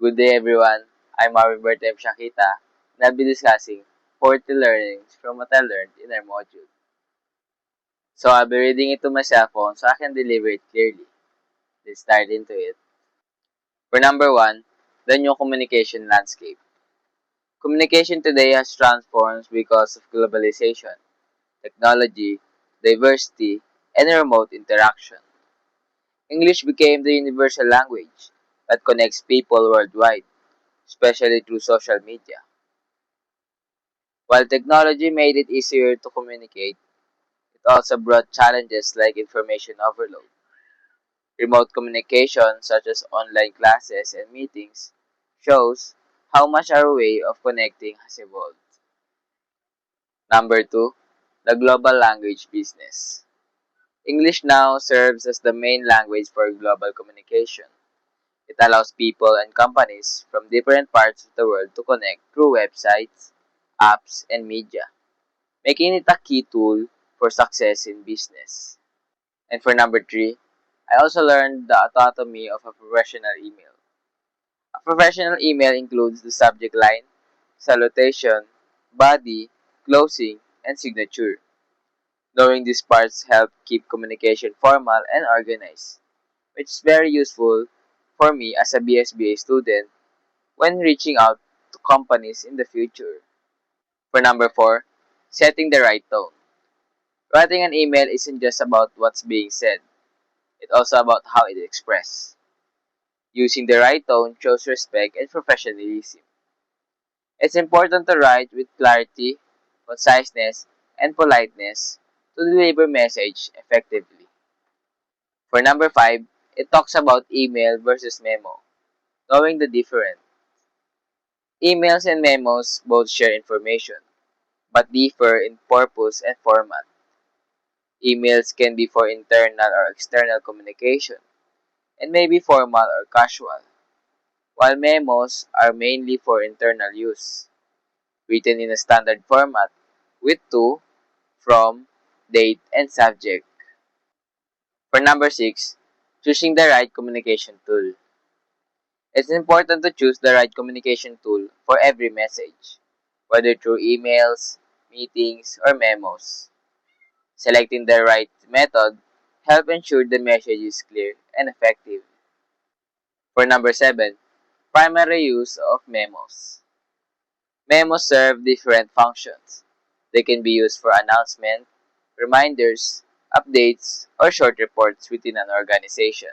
Good day everyone, I'm Robert M. Shakita, and I'll be discussing 40 learnings from what I learned in our module. So I'll be reading it to my cell phone so I can deliver it clearly. Let's dive into it. For number 1, the new communication landscape. Communication today has transformed because of globalization, technology, diversity, and remote interaction. English became the universal language that connects people worldwide, especially through social media. While technology made it easier to communicate, it also brought challenges like information overload. Remote communication, such as online classes and meetings, shows how much our way of connecting has evolved. Number 2, the global language business. English now serves as the main language for global communication. It allows people and companies from different parts of the world to connect through websites, apps, and media, making it a key tool for success in business. And for number 3, I also learned the autonomy of a professional email. A professional email includes the subject line, salutation, body, closing, and signature. Knowing these parts help keep communication formal and organized, which is very useful for me as a BSBA student when reaching out to companies in the future. For number 4, setting the right tone. Writing an email isn't just about what's being said, it's also about how it is expressed. Using the right tone shows respect and professionalism. It's important to write with clarity, conciseness, and politeness to deliver message effectively. For number 5, it talks about email versus memo, knowing the difference. Emails and memos both share information, but differ in purpose and format. Emails can be for internal or external communication, and may be formal or casual, while memos are mainly for internal use, written in a standard format with to, from, date, and subject. For number 6, choosing the right communication tool. It's important to choose the right communication tool for every message, whether through emails, meetings, or memos. Selecting the right method helps ensure the message is clear and effective. For number 7, primary use of memos. Memos serve different functions. They can be used for announcement, reminders, updates, or short reports within an organization.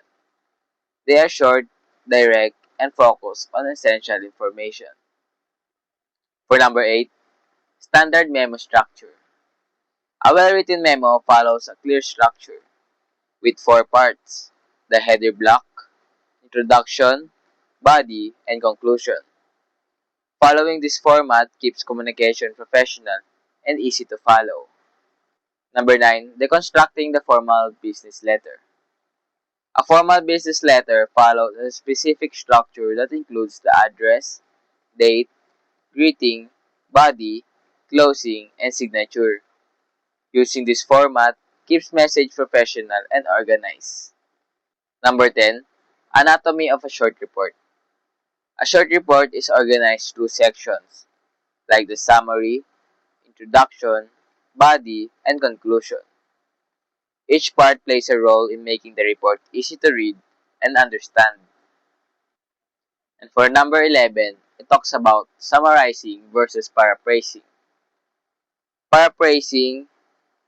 They are short, direct, and focus on essential information. For number 8, standard memo structure. A well-written memo follows a clear structure with 4 parts: the header block, introduction, body, and conclusion. Following this format keeps communication professional and easy to follow. Number 9, deconstructing the formal business letter. A formal business letter follows a specific structure that includes the address, date, greeting, body, closing, and signature. Using this format keeps message professional and organized. Number 10, anatomy of a short report. A short report is organized through sections like the summary, introduction, body, and conclusion. Each part plays a role in making the report easy to read and understand. And for number 11, it talks about summarizing versus paraphrasing. Paraphrasing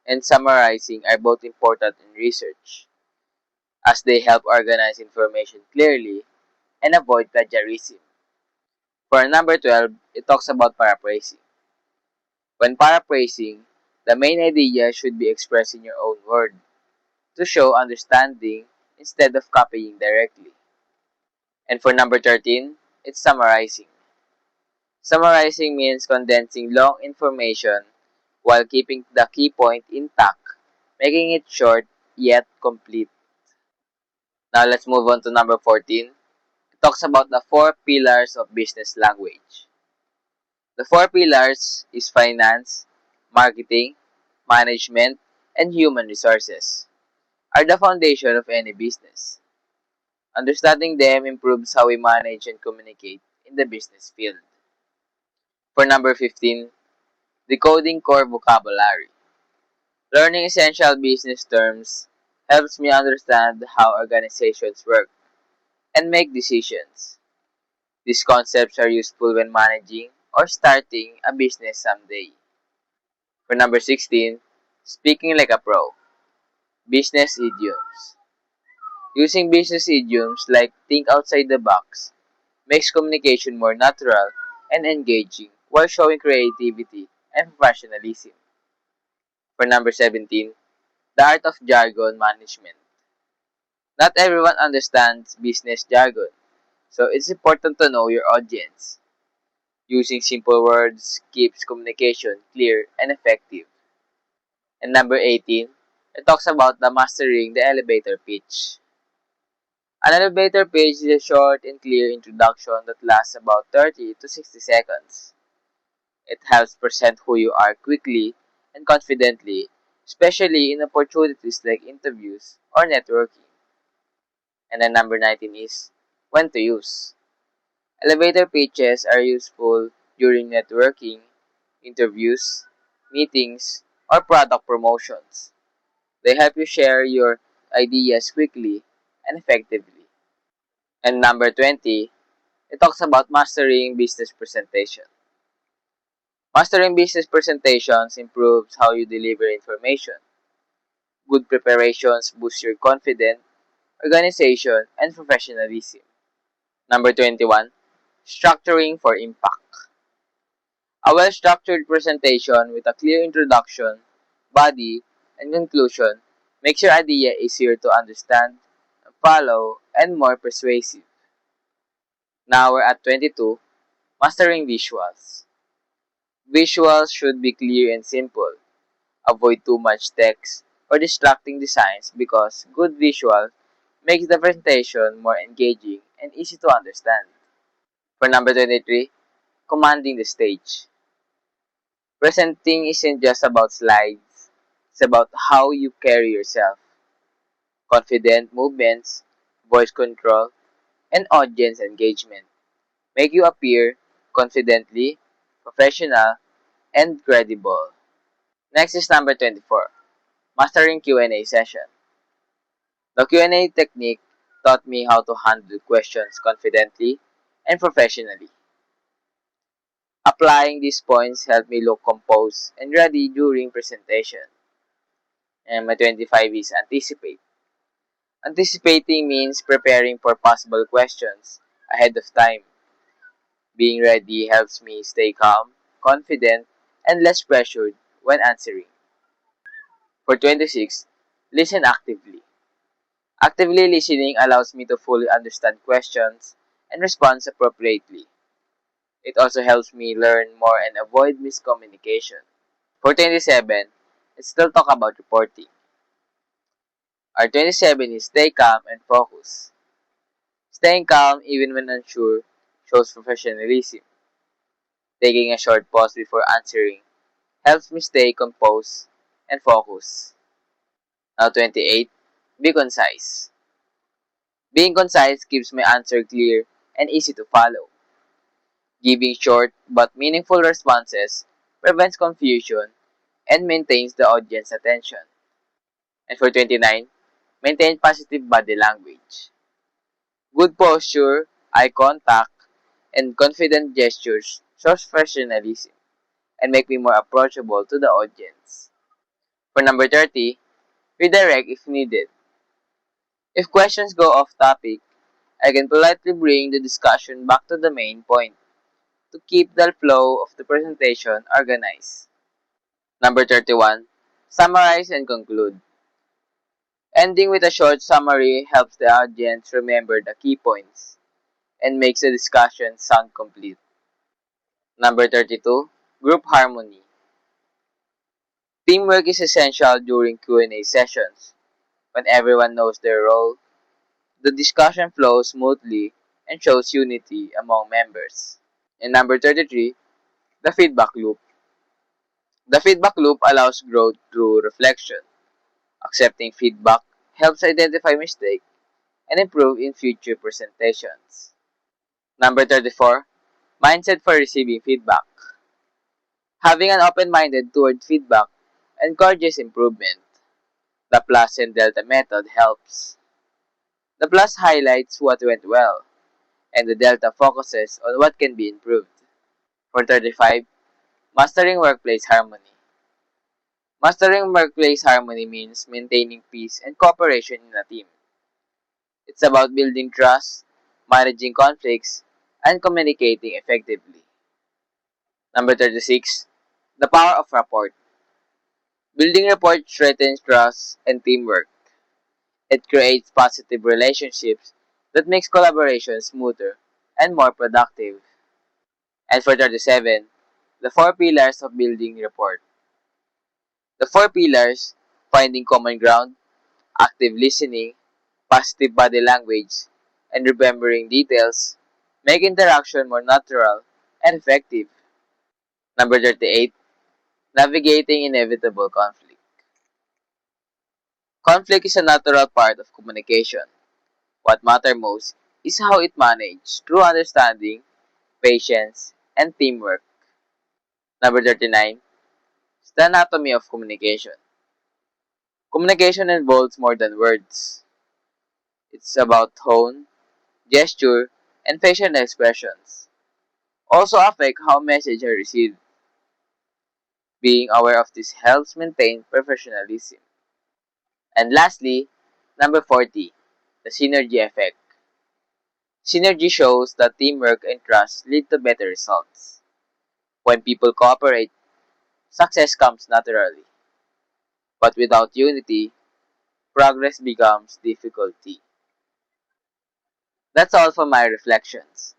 and summarizing are both important in research, as they help organize information clearly and avoid plagiarism. For number 12, it talks about paraphrasing. When paraphrasing, the main idea should be expressed in your own word to show understanding instead of copying directly. And for number 13, it's summarizing. Summarizing means condensing long information while keeping the key point intact, making it short yet complete. Now let's move on to number 14. It talks about the 4 pillars of business language. The 4 pillars is finance, marketing, management, and human resources are the foundation of any business. Understanding them improves how we manage and communicate in the business field. For number 15, decoding core vocabulary. Learning essential business terms helps me understand how organizations work and make decisions. These concepts are useful when managing or starting a business someday. For number 16, speaking like a pro. Business idioms. Using business idioms like think outside the box makes communication more natural and engaging while showing creativity and professionalism. For number 17, the art of jargon management. Not everyone understands business jargon, so it's important to know your audience. Using simple words keeps communication clear and effective. And number 18, it talks about the mastering the elevator pitch. An elevator pitch is a short and clear introduction that lasts about 30 to 60 seconds. It helps present who you are quickly and confidently, especially in opportunities like interviews or networking. And then number 19 is when to use. Elevator pitches are useful during networking, interviews, meetings, or product promotions. They help you share your ideas quickly and effectively. And number 20, it talks about mastering business presentation. Mastering business presentations improves how you deliver information. Good preparations boost your confidence, organization, and professionalism. Number 21, structuring for impact. A well-structured presentation with a clear introduction, body, and conclusion makes your idea easier to understand, follow, and more persuasive. Now we're at 22, mastering visuals. Visuals should be clear and simple. Avoid too much text or distracting designs because good visual makes the presentation more engaging and easy to understand. For number 23, commanding the stage. Presenting isn't just about slides, it's about how you carry yourself. Confident movements, voice control, and audience engagement make you appear confidently, professional, and credible. Next is number 24, mastering Q&A session. The Q&A technique taught me how to handle questions confidently and professionally. Applying these points helped me look composed and ready during presentation. And my 25 is anticipate. Anticipating means preparing for possible questions ahead of time. Being ready helps me stay calm, confident, and less pressured when answering. For 26, listen actively. Actively listening allows me to fully understand questions and respond appropriately. It also helps me learn more and avoid miscommunication. For 27, let's still talk about reporting. Our 27 is stay calm and focus. Staying calm even when unsure shows professionalism. Taking a short pause before answering helps me stay composed and focused. Now 28, be concise. Being concise keeps my answer clear and easy to follow. Giving short but meaningful responses prevents confusion and maintains the audience attention. And for 29, maintain positive body language. Good posture, eye contact, and confident gestures shows professionalism and make me more approachable to the audience. For number 30, redirect if needed. If questions go off topic, I can politely bring the discussion back to the main point to keep the flow of the presentation organized. Number 31, summarize and conclude. Ending with a short summary helps the audience remember the key points and makes the discussion sound complete. Number 32, group harmony. Teamwork is essential during Q&A sessions. When everyone knows their role, the discussion flows smoothly and shows unity among members. And number 33, the feedback loop. The feedback loop allows growth through reflection. Accepting feedback helps identify mistakes and improve in future presentations. Number 34, mindset for receiving feedback. Having an open-minded toward feedback encourages improvement. The plus and delta method helps. The plus highlights what went well, and the delta focuses on what can be improved. For 35, mastering workplace harmony. Mastering workplace harmony means maintaining peace and cooperation in a team. It's about building trust, managing conflicts, and communicating effectively. Number 36, the power of rapport. Building rapport strengthens trust and teamwork. It creates positive relationships that makes collaboration smoother and more productive. And for 37, the four pillars of building rapport. The four pillars, finding common ground, active listening, positive body language, and remembering details, make interaction more natural and effective. Number 38, navigating inevitable conflict. Conflict is a natural part of communication. What matters most is how it managed through understanding, patience, and teamwork. Number 39, the anatomy of communication. Communication involves more than words. It's about tone, gesture, and facial expressions. Also affect how messages are received. Being aware of this helps maintain professionalism. And lastly, number 40, the synergy effect. Synergy shows that teamwork and trust lead to better results. When people cooperate, success comes naturally. But without unity, progress becomes difficulty. That's all for my reflections.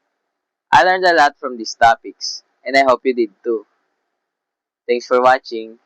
I learned a lot from these topics, and I hope you did too. Thanks for watching.